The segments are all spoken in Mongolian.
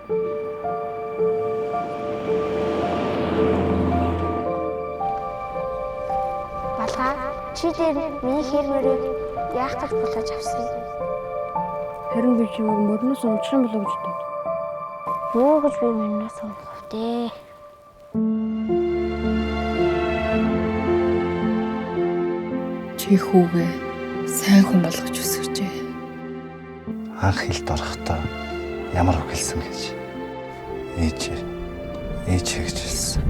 Балгаа чи дээр миний хэрмэрийг яах гэж булааж авсан юм? Харин би чимээг мөрнөөс унчих юм болов гэж бодов. Юу гэж би мөрнөөс унах вэ? Чи хүүгээ сайн хүн болгож өсгөжээ. Анх хэлд орохдоо ямар үг хэлсэн гэж ээж гэж хэлсэн.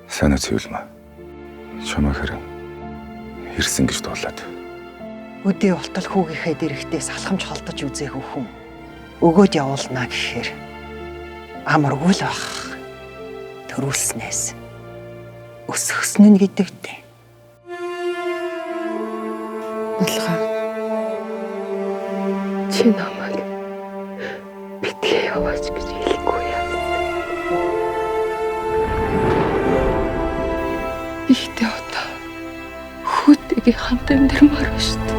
Сайн үгүй чамаа хэрэг хэрсэн гэж дуулаад. Өдөө болтол хүүгийнхээ дэрэгтээс алхамж холдож үзээгүй хүн өгөөд явуулнаа гэхээр амаргүй л бах. Төрүүлснээс өсгсөн нь гэдэгтэй. Балгаа. Чи намайг битгий яваач гэж хэлэхгүй яа. Ихтэй одоо хүүтэйгээ хамт амьдрмаар ба шүү дээ.